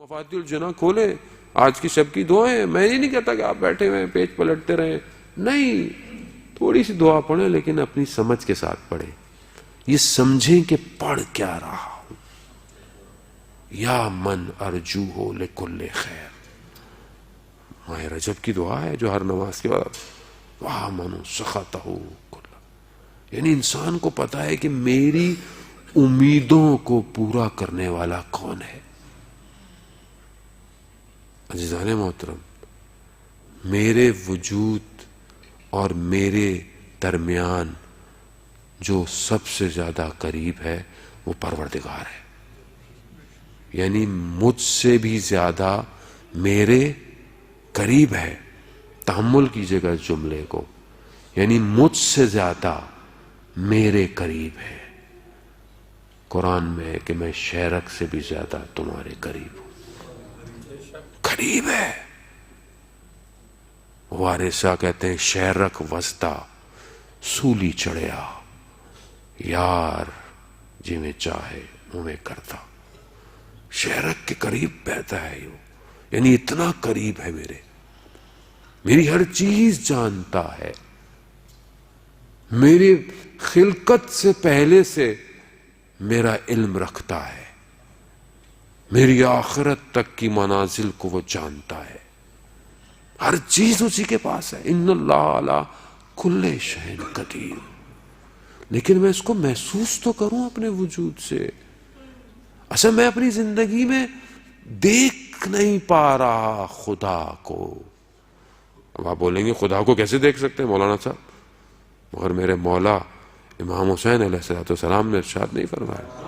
مفاتیح الجناح کھولیں، آج کی شب کی دعائیں. میں یہ نہیں کہتا کہ آپ بیٹھے ہوئے پیج پلٹتے رہیں، نہیں، تھوڑی سی دعا پڑھیں لیکن اپنی سمجھ کے ساتھ پڑھیں. یہ سمجھیں کہ پڑھ کیا رہا ہوں. یا من ارجو ہو لکل خیر، ماہ رجب کی دعا ہے جو ہر نماز کے بعد واہ منو سخطہ کل، یعنی انسان کو پتا ہے کہ میری امیدوں کو پورا کرنے والا کون ہے. عزیزان محترم، میرے وجود اور میرے درمیان جو سب سے زیادہ قریب ہے وہ پروردگار ہے، یعنی مجھ سے بھی زیادہ میرے قریب ہے. تحمل کیجئے گا اس جملے کو، یعنی مجھ سے زیادہ میرے قریب ہے. قرآن میں ہے کہ میں شہرک سے بھی زیادہ تمہارے قریب ہوں. قریب ہے. وارثہ کہتے ہیں شہرک وسطا سولی چڑھیا، یار جی میں چاہے میں کرتا. شہرک کے قریب بیٹھا ہے، یعنی اتنا قریب ہے میری ہر چیز جانتا ہے، میری خلقت سے پہلے سے میرا علم رکھتا ہے، میری آخرت تک کی منازل کو وہ جانتا ہے. ہر چیز اسی کے پاس ہے. ان اللہ علی کل شیء قدیر. لیکن میں اس کو محسوس تو کروں اپنے وجود سے. اصل میں اپنی زندگی میں دیکھ نہیں پا رہا خدا کو. اب آپ بولیں گے خدا کو کیسے دیکھ سکتے ہیں مولانا صاحب؟ مگر میرے مولا امام حسین علیہ السلام نے ارشاد نہیں فرمایا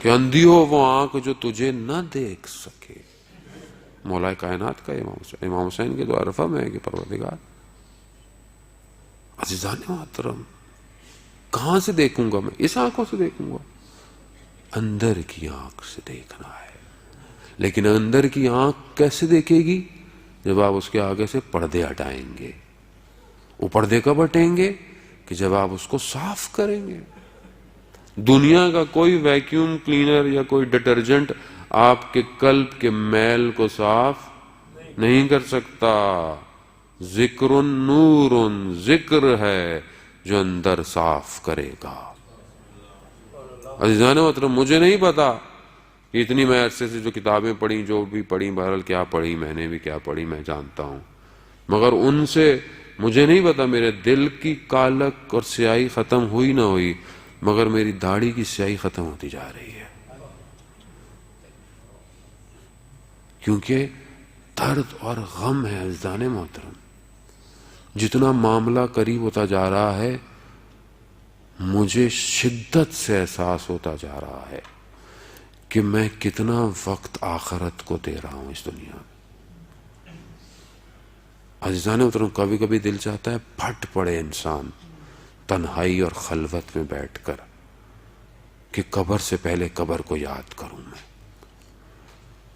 کہ اندھی ہو وہ آنکھ جو تجھے نہ دیکھ سکے؟ مولا کائنات کا امام حسین کے دعا رفع میں ہے کہ پروردگار. عزیزان محترم، کہاں سے دیکھوں گا میں؟ اس آنکھوں سے دیکھوں گا. اندر کی آنکھ سے دیکھنا ہے. لیکن اندر کی آنکھ کیسے دیکھے گی؟ جب آپ اس کے آگے سے پردے ہٹائیں گے. وہ پردے کب ہٹیں گے؟ کہ جب آپ اس کو صاف کریں گے. دنیا کا کوئی ویکیوم کلینر یا کوئی ڈٹرجنٹ آپ کے قلب کے میل کو صاف نہیں کر سکتا. ذکر نور، ذکر ہے جو اندر صاف کرے گا. عزیزان محترم، مجھے نہیں پتا کہ اتنی میں عرصے سے جو کتابیں پڑھی، جو بھی پڑھی، بہرحال کیا پڑھی میں نے بھی کیا پڑھی میں جانتا ہوں، مگر ان سے مجھے نہیں پتا میرے دل کی کالک اور سیاہی ختم ہوئی نہ ہوئی، مگر میری داڑھی کی سیاہی ختم ہوتی جا رہی ہے. کیونکہ درد اور غم ہے عزیزان محترم. جتنا معاملہ قریب ہوتا جا رہا ہے مجھے شدت سے احساس ہوتا جا رہا ہے کہ میں کتنا وقت آخرت کو دے رہا ہوں اس دنیا میں. عزیزان محترم، کبھی کبھی دل چاہتا ہے پھٹ پڑے انسان تنہائی اور خلوت میں بیٹھ کر کہ قبر سے پہلے قبر کو یاد کروں میں.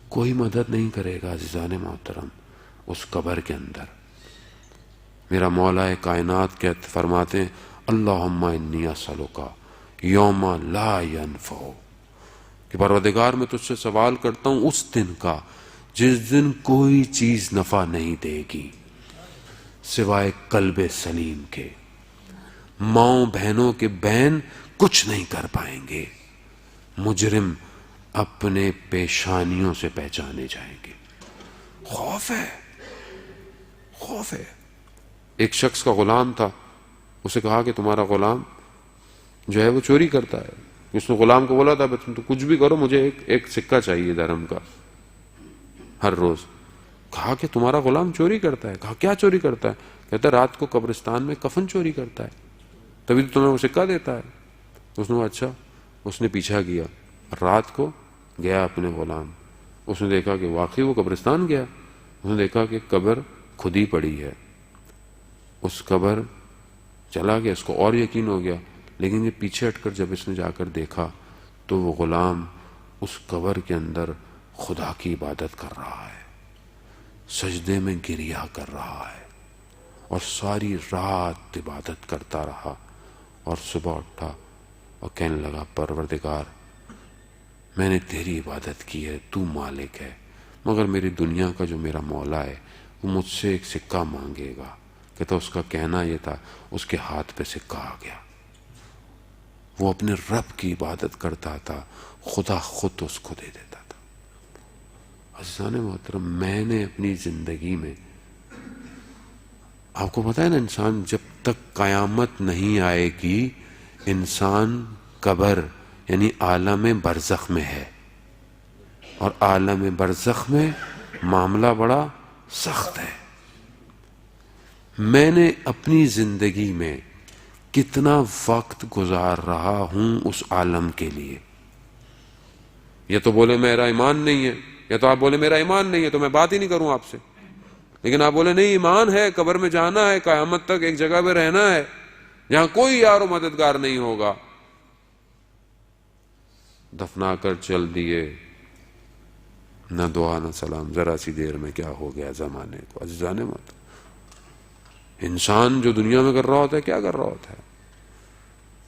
کوئی مدد نہیں کرے گا عزیزان محترم اس قبر کے اندر. میرا مولا کائنات فرماتے ہیں اللہم انی اسألک یوم لا ینفع، کہ پروردگار میں تجھ سے سوال کرتا ہوں اس دن کا جس دن کوئی چیز نفع نہیں دے گی سوائے قلب سلیم کے. ماؤں بہنوں کے بہن کچھ نہیں کر پائیں گے. مجرم اپنے پیشانیوں سے پہچانے جائیں گے. خوف ہے، خوف ہے. ایک شخص کا غلام تھا، اسے کہا کہ تمہارا غلام جو ہے وہ چوری کرتا ہے. اس نے غلام کو بولا تھا تم تو کچھ بھی کرو، مجھے ایک سکہ چاہیے درہم کا ہر روز. کہا کہ تمہارا غلام چوری کرتا ہے. کہا کیا چوری کرتا ہے؟ کہتا ہے رات کو قبرستان میں کفن چوری کرتا ہے، تبھی تو تمہیں وہ سکہ دیتا ہے. اس نے کہا اچھا. اس نے پیچھا کیا، رات کو گیا اپنے غلام. اس نے دیکھا کہ واقعی وہ قبرستان گیا. اس نے دیکھا کہ قبر کھدی پڑی ہے. اس قبر چلا گیا، اس کو اور یقین ہو گیا. لیکن یہ پیچھے ہٹ کر جب اس نے جا کر دیکھا تو وہ غلام اس قبر کے اندر خدا کی عبادت کر رہا ہے، سجدے میں گریا کر رہا ہے اور ساری رات عبادت کرتا رہا اور صبح اٹھا اور کہنے لگا پروردگار میں نے تیری عبادت کی ہے، تو مالک ہے، مگر میری دنیا کا جو میرا مولا ہے وہ مجھ سے ایک سکہ مانگے گا. کہتا اس کا کہنا یہ تھا، اس کے ہاتھ پہ سکہ آ گیا. وہ اپنے رب کی عبادت کرتا تھا، خدا خود اس کو دے دیتا تھا. عزیزان محترم، میں نے اپنی زندگی میں، آپ کو پتا ہے نا، انسان جب تک قیامت نہیں آئے گی انسان قبر یعنی عالم برزخ میں ہے، اور عالم برزخ میں معاملہ بڑا سخت ہے. میں نے اپنی زندگی میں کتنا وقت گزار رہا ہوں اس عالم کے لیے. یہ تو بولے میرا ایمان نہیں ہے، یا تو آپ بولے میرا ایمان نہیں ہے تو میں بات ہی نہیں کروں آپ سے. لیکن آپ بولے نہیں ایمان ہے، قبر میں جانا ہے، قیامت تک ایک جگہ پہ رہنا ہے جہاں کوئی یار و مددگار نہیں ہوگا. دفنا کر چل دیے، نہ دعا نہ سلام، ذرا سی دیر میں کیا ہو گیا زمانے کو. عزیزان محترم، انسان جو دنیا میں کر رہا ہوتا ہے کیا کر رہا ہوتا ہے.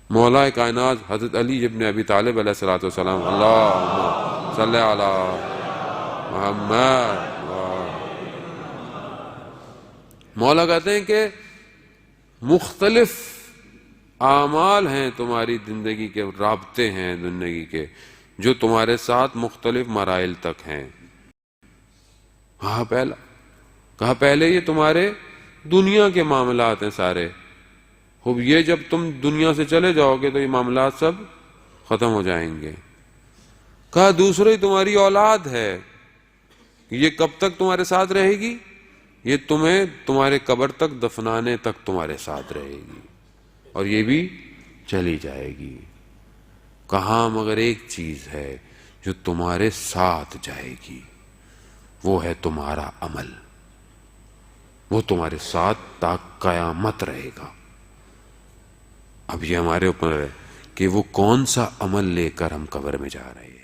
مولا کائنات حضرت علی ابن ابی طالب علیہ الصلوۃ والسلام، اللہم صلی علی محمد. مولا کہتے ہیں کہ مختلف اعمال ہیں تمہاری زندگی کے، رابطے ہیں زندگی کے جو تمہارے ساتھ مختلف مراحل تک ہیں. کہا پہلے یہ تمہارے دنیا کے معاملات ہیں سارے، خوب یہ جب تم دنیا سے چلے جاؤ گے تو یہ معاملات سب ختم ہو جائیں گے. کہا دوسری تمہاری اولاد ہے، یہ کب تک تمہارے ساتھ رہے گی؟ یہ تمہیں تمہارے قبر تک دفنانے تک تمہارے ساتھ رہے گی، اور یہ بھی چلی جائے گی. کہاں مگر ایک چیز ہے جو تمہارے ساتھ جائے گی، وہ ہے تمہارا عمل. وہ تمہارے ساتھ تا قیامت رہے گا. اب یہ ہمارے اوپر ہے کہ وہ کون سا عمل لے کر ہم قبر میں جا رہے ہیں.